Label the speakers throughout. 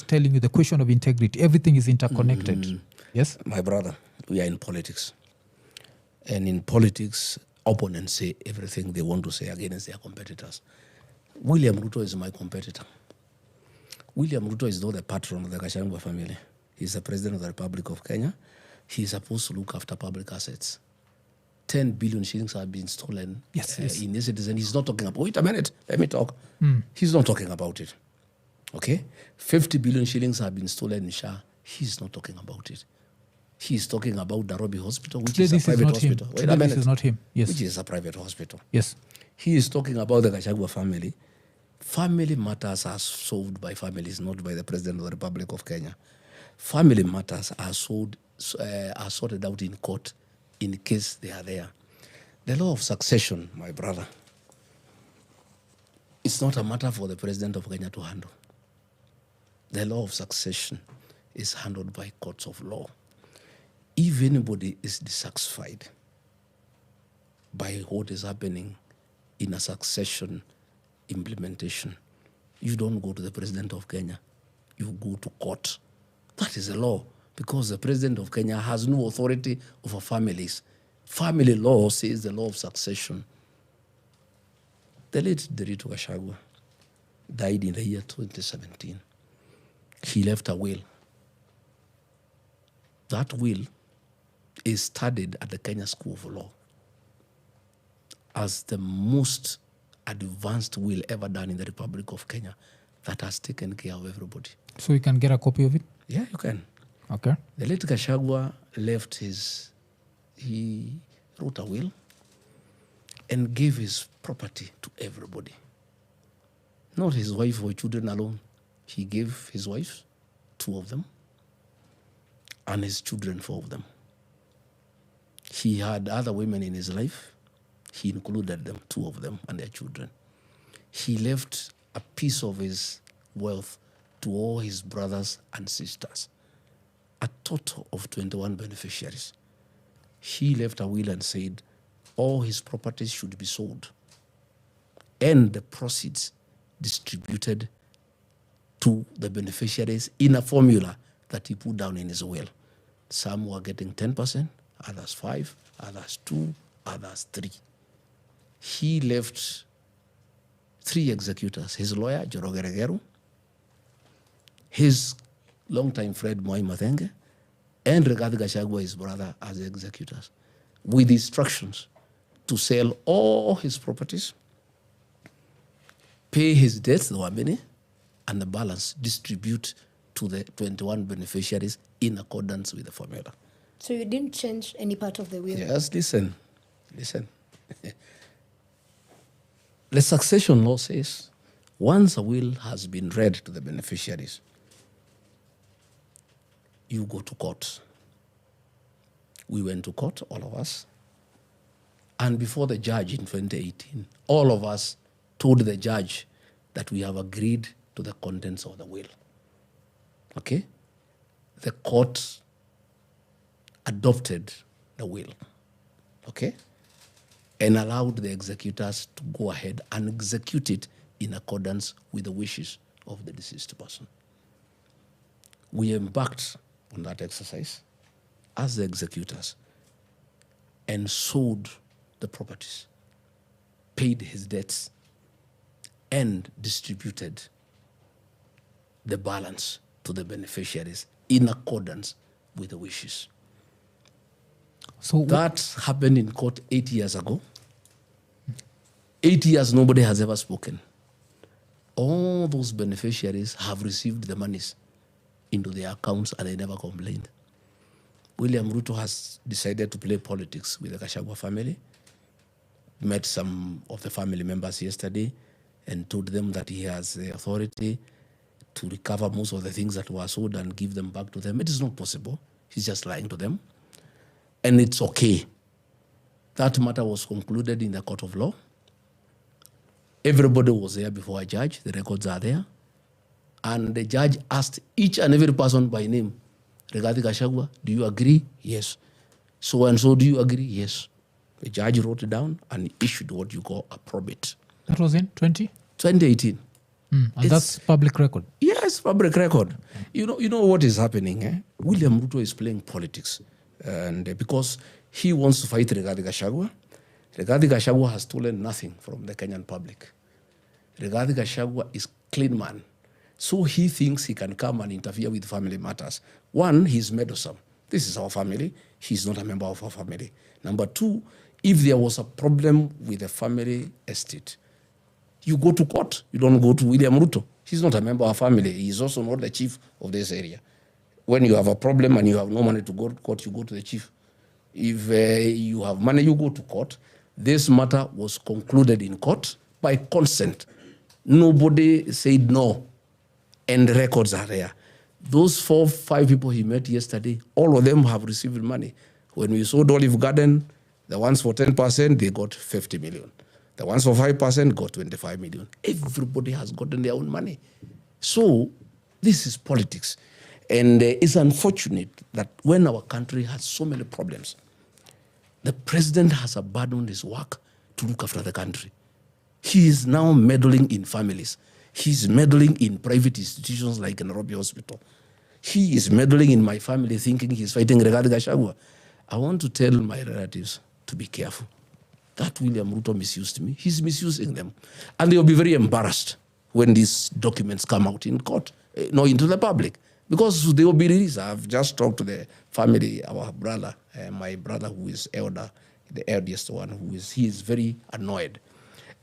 Speaker 1: telling you the question of integrity. Everything is interconnected. Yes?
Speaker 2: My brother, we are in politics. And in politics, opponents say everything they want to say against their competitors. William Ruto is my competitor. William Ruto is not the patron of the Gachagua family. He's the president of the Republic of Kenya. He's supposed to look after public assets. 10 billion shillings have been stolen in his citizen. He's not talking about, wait a minute, let me talk. He's not talking about it. Okay? 50 billion shillings have been stolen in Shah. He's not talking about it. He's talking about Nairobi Hospital, which is a private hospital.
Speaker 1: Wait a minute. This is not him. Yes.
Speaker 2: Which is a private hospital.
Speaker 1: Yes.
Speaker 2: He is talking about the Gachagua family. Family matters are solved by families, not by the President of the Republic of Kenya. Family matters are sorted out in court in case they are there. The law of succession, my brother, it's not a matter for the President of Kenya to handle. The law of succession is handled by courts of law. If anybody is dissatisfied by what is happening in a succession implementation, you don't go to the President of Kenya. You go to court. That is the law, because the President of Kenya has no authority over families. Family law says the law of succession. The late Ruto Gachagua died in the year 2017. He left a will. That will is studied at the Kenya School of Law as the most advanced will ever done in the Republic of Kenya that has taken care of everybody.
Speaker 1: So you can get a copy of it?
Speaker 2: Yeah, you can.
Speaker 1: Okay.
Speaker 2: The late Gachagua left he wrote a will and gave his property to everybody. Not his wife or children alone. He gave his wife, 2 of them, and his children, 4 of them. He had other women in his life. He included them, 2 of them, and their children. He left a piece of his wealth to all his brothers and sisters, a total of 21 beneficiaries. He left a will and said all his properties should be sold and the proceeds distributed to the beneficiaries in a formula that he put down in his will. Some were getting 10%, others 5%, others 2%, others 3%. He left 3 executors, his lawyer, Njoroge Regeru, his longtime friend, Mwai Mathenge, and Rigathi Gachagua, his brother, as executors, with instructions to sell all his properties, pay his debts, there were many, and the balance distribute to the 21 beneficiaries in accordance with the formula.
Speaker 3: So you didn't change any part of the will?
Speaker 2: Yes, listen. The succession law says once a will has been read to the beneficiaries, you go to court. We went to court, all of us. And before the judge in 2018, all of us told the judge that we have agreed to the contents of the will. Okay? The court adopted the will. Okay? And allowed the executors to go ahead and execute it in accordance with the wishes of the deceased person. We embarked on that exercise as the executors and sold the properties, paid his debts, and distributed the balance to the beneficiaries in accordance with the wishes.
Speaker 1: So
Speaker 2: that happened in court 8 years ago. 8 years, nobody has ever spoken. All those beneficiaries have received the monies into their accounts and they never complained. William Ruto has decided to play politics with the Gachagua family. Met some of the family members yesterday and told them that he has the authority to recover most of the things that were sold and give them back to them. It is not possible. He's just lying to them. And it's okay. That matter was concluded in the court of law. Everybody was there before a judge. The records are there. And the judge asked each and every person by name, Rigathi Gachagua, do you agree? Yes. So and so, do you agree? Yes. The judge wrote it down and issued what you call a probate.
Speaker 1: That was in 2018.
Speaker 2: And
Speaker 1: that's public record?
Speaker 2: Yes, Yes, public record. You know what is happening. William Ruto is playing politics, and because he wants to fight Rigathi Gachagua. Rigathi Gachagua has stolen nothing from the Kenyan public. Rigathi Gachagua is clean man, so he thinks he can come and interfere with family matters. One, he's meddlesome. This is our family. He's not a member of our family. Number two, if there was a problem with the family estate, you go to court. You don't go to William Ruto. He's not a member of our family. He's also not the chief of this area. When you have a problem and you have no money to go to court, you go to the chief. If you have money, you go to court. This matter was concluded in court by consent. Nobody said no, and the records are there. Those 4-5 people he met yesterday, all of them have received money. When we sold Olive Garden, the ones for 10%, they got 50 million. The ones for 5% got 25 million. Everybody has gotten their own money. So this is politics. And it's unfortunate that when our country has so many problems, the president has abandoned his work to look after the country. He is now meddling in families. He's meddling in private institutions like Nairobi Hospital. He is meddling in my family thinking he's fighting Rigathi Gachagua. I want to tell my relatives to be careful. That William Ruto misused me. He's misusing them. And they'll be very embarrassed when these documents come out in court, into the public. Because they will be released. I've just talked to the family, our brother, my brother who is elder, the eldest one, he is very annoyed.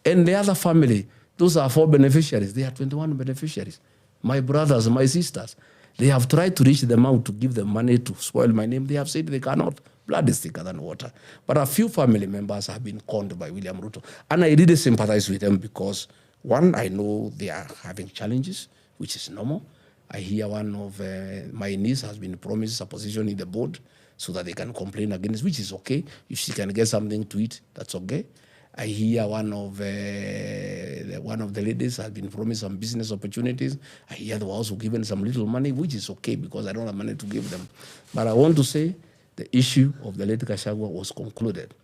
Speaker 2: And the other family, those are 4 beneficiaries. They are 21 beneficiaries. My brothers, my sisters, they have tried to reach them out to give them money to spoil my name. They have said they cannot. Blood is thicker than water. But a few family members have been conned by William Ruto. And I really sympathize with them because, one, I know they are having challenges, which is normal. I hear one of my niece has been promised a position in the board so that they can complain against, which is okay. If she can get something to eat, that's okay. I hear one of the ladies has been promised some business opportunities. I hear they were also given some little money, which is okay because I don't have money to give them. But I want to say the issue of the late Gachagua was concluded.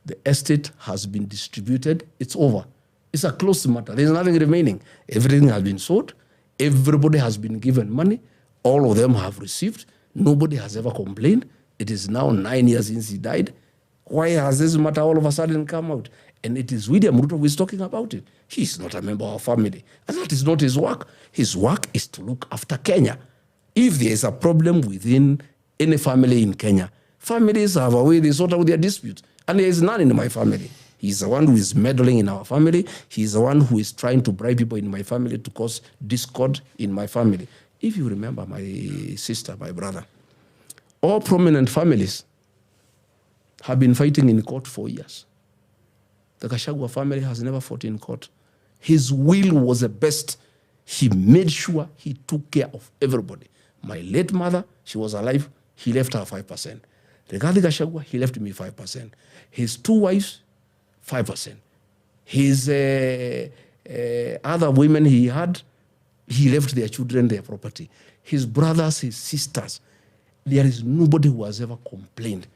Speaker 2: The estate has been distributed. It's over. It's a closed matter. There's nothing remaining. Everything has been sold. Everybody has been given money. All of them have received. Nobody has ever complained. It is now 9 years since he died. Why has this matter all of a sudden come out? And it is William Ruto who is talking about it. He's not a member of our family. And that is not his work. His work is to look after Kenya. If there is a problem within any family in Kenya, families have a way they sort out their disputes. And there is none in my family. He's the one who is meddling in our family. He's the one who is trying to bribe people in my family to cause discord in my family. If you remember my sister, my brother, all prominent families have been fighting in court for years. The Gachagua family has never fought in court. His will was the best. He made sure he took care of everybody. My late mother, she was alive, he left her 5%. Rigathi Gachagua, he left me 5%. His 2 wives, 5%. His other women he had, he left their children their property. His brothers, his sisters, there is nobody who has ever complained.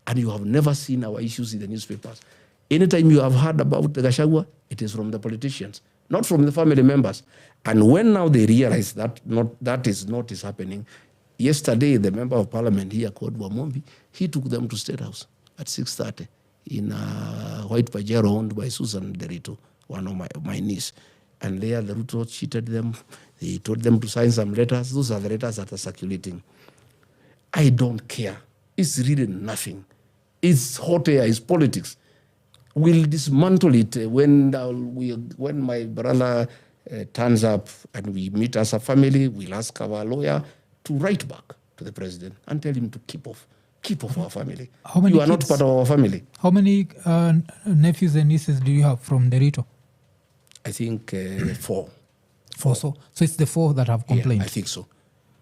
Speaker 2: And you have never seen our issues in the newspapers. Anytime you have heard about the Gachagua, it is from the politicians, not from the family members. And when now they realize that that is not happening, yesterday the member of parliament here called Wamombi, he took them to State House at 6:30 in a white Pajero owned by Susan Derito, one of my niece. And there the Ruto cheated them. He told them to sign some letters. Those are the letters that are circulating. I don't care. It's really nothing. It's hot air, it's politics. We'll dismantle it when my brother turns up and we meet as a family. We'll ask our lawyer to write back to the president and tell him to keep off our family. You are not part of our family.
Speaker 1: How many nephews and nieces do you have from Derito?
Speaker 2: I think 4.
Speaker 1: 4. So it's the 4 that have complained?
Speaker 2: Yeah, I think so.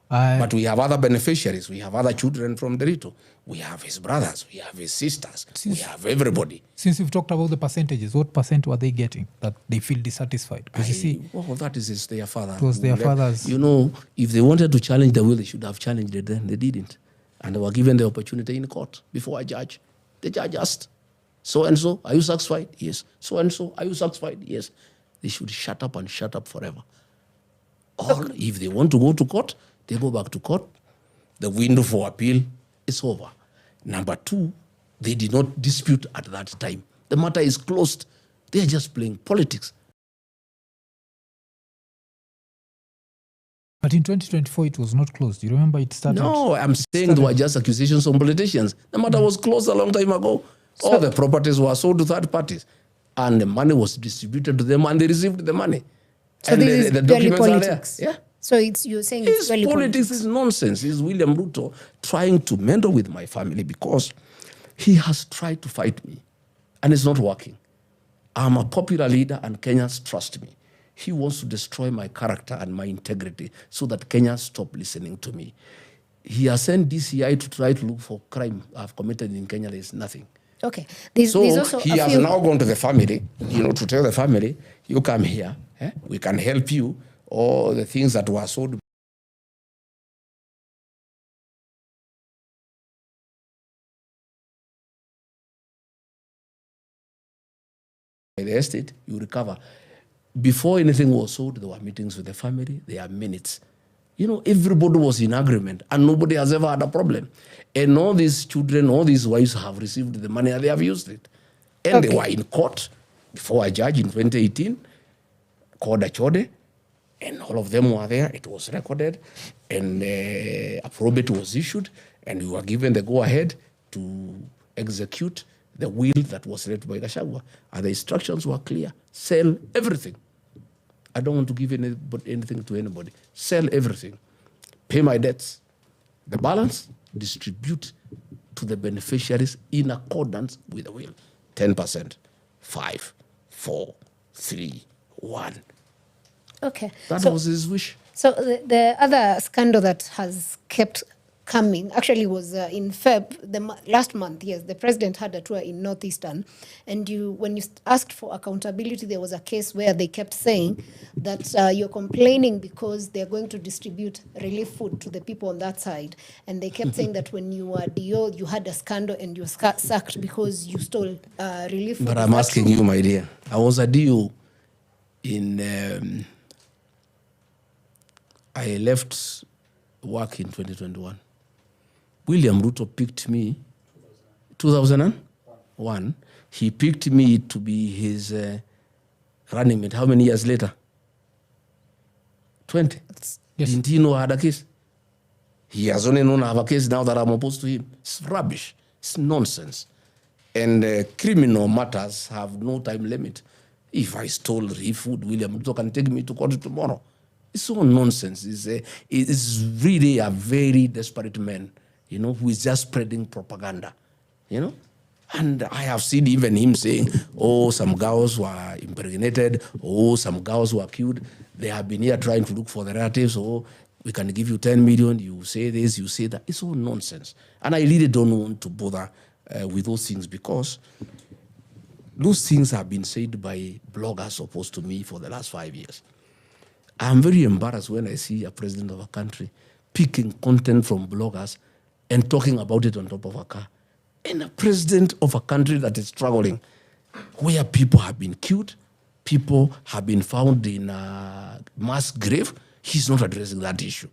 Speaker 2: But we have other beneficiaries. We have other children from Derito. We have his brothers. We have his sisters. We have everybody.
Speaker 1: Since you've talked about the percentages, what percent were they getting that they feel dissatisfied? Because you see,
Speaker 2: that is their father.
Speaker 1: It was their fathers.
Speaker 2: You know, if they wanted to challenge the will, they should have challenged it then. They didn't. And they were given the opportunity in court before a judge. The judge asked, so-and-so, are you satisfied? Yes. So-and-so, are you satisfied? Yes. They should shut up and shut up forever. Or if they want to go to court, they go back to court. The window for appeal is over. Number two, they did not dispute at that time. The matter is closed. They are just playing politics.
Speaker 1: But in 2024, it was not closed. You remember it started?
Speaker 2: No, I'm saying there were just accusations on politicians. The matter was closed a long time ago. All the properties were sold to third parties. And the money was distributed to them and they received the money.
Speaker 3: So
Speaker 2: and
Speaker 3: this
Speaker 2: the
Speaker 3: is purely
Speaker 2: documents are there.
Speaker 3: politics.
Speaker 2: Yeah.
Speaker 3: So you're saying it's
Speaker 2: His
Speaker 3: purely
Speaker 2: politics
Speaker 3: politics.
Speaker 2: is nonsense. It's William Ruto trying to meddle with my family because he has tried to fight me and it's not working. I'm a popular leader and Kenyans trust me. He wants to destroy my character and my integrity so that Kenyans stop listening to me. He has sent DCI to try to look for crime I've committed in Kenya. There's nothing.
Speaker 3: Okay. There's
Speaker 2: So
Speaker 3: also
Speaker 2: he has now gone to the family, to tell the family, you come here, we can help you, all the things that were sold by the estate, you recover. Before anything was sold, there were meetings with the family, there are minutes. Everybody was in agreement and nobody has ever had a problem. And all these children, all these wives have received the money and they have used it. And they were in court before a judge in 2018, called Achode, and all of them were there. It was recorded and a probate was issued and we were given the go-ahead to execute the will that was led by Gachagua. And the instructions were clear. Sell everything. I don't want to give anything to anybody. Sell everything. Pay my debts. The balance, distribute to the beneficiaries in accordance with the will. 10%. 5, 4, 3, 1.
Speaker 3: Okay.
Speaker 2: That was his wish.
Speaker 3: So the other scandal that has kept coming actually was in last month. Yes, the president had a tour in Northeastern, and when you asked for accountability, there was a case where they kept saying that you're complaining because they're going to distribute relief food to the people on that side, and they kept saying that when you were DO, you had a scandal and you were sacked because you stole relief food.
Speaker 2: But I'm asking you, my dear, I was a DO in. I left work in 2021. William Ruto picked me, 2001. He picked me to be his running mate. How many years later? 20.
Speaker 1: Yes.
Speaker 2: Didn't he know I had a case? He has only known I have a case now that I'm opposed to him. It's rubbish. It's nonsense. And criminal matters have no time limit. If I stole relief food, William Ruto can take me to court tomorrow. It's all nonsense. It's really a very desperate man, who is just spreading propaganda, And I have seen even him saying, some girls were impregnated, some girls were killed. They have been here trying to look for the relatives, we can give you 10 million, you say this, you say that. It's all nonsense. And I really don't want to bother with those things because those things have been said by bloggers opposed to me for the last 5 years. I'm very embarrassed when I see a president of a country picking content from bloggers and talking about it on top of a car. And a president of a country that is struggling, where people have been killed, people have been found in a mass grave, he's not addressing that issue.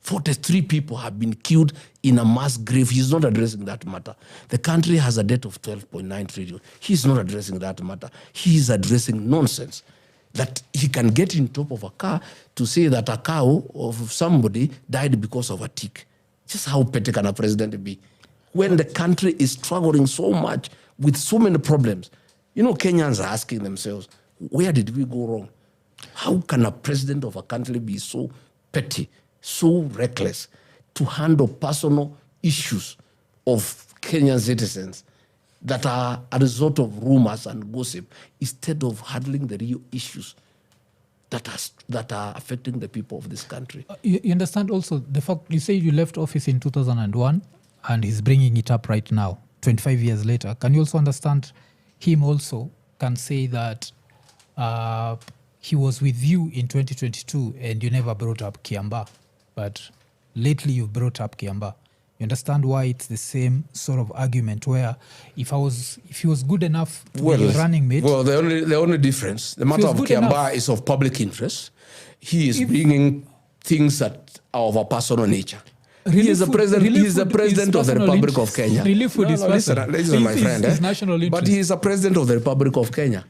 Speaker 2: 43 people have been killed in a mass grave. He's not addressing that matter. The country has a debt of 12.9 trillion. He's not addressing that matter. He's addressing nonsense. That he can get in top of a car to say that a cow of somebody died because of a tick. Just how petty can a president be? When the country is struggling so much with so many problems. Kenyans are asking themselves, where did we go wrong? How can a president of a country be so petty, so reckless to handle personal issues of Kenyan citizens that are a result of rumors and gossip instead of handling the real issues that are affecting the people of this country?
Speaker 1: You understand also the fact you say you left office in 2001 and he's bringing it up right now, 25 years later. Can you also understand him also can say that he was with you in 2022 and you never brought up Kiambaa, but lately you brought up Kiambaa? You understand why it's the same sort of argument where if he was good enough to be your running mate...
Speaker 2: Well, the only difference, the matter of Kiambaa is of public interest. he is bringing things that are of a personal nature. He is the
Speaker 1: Relief
Speaker 2: president of the
Speaker 1: personal
Speaker 2: Republic of
Speaker 1: interest.
Speaker 2: Kenya.
Speaker 1: Relief food is personal.
Speaker 2: Listen, my friend.
Speaker 1: It's national interest.
Speaker 2: But he is the president of the Republic of Kenya.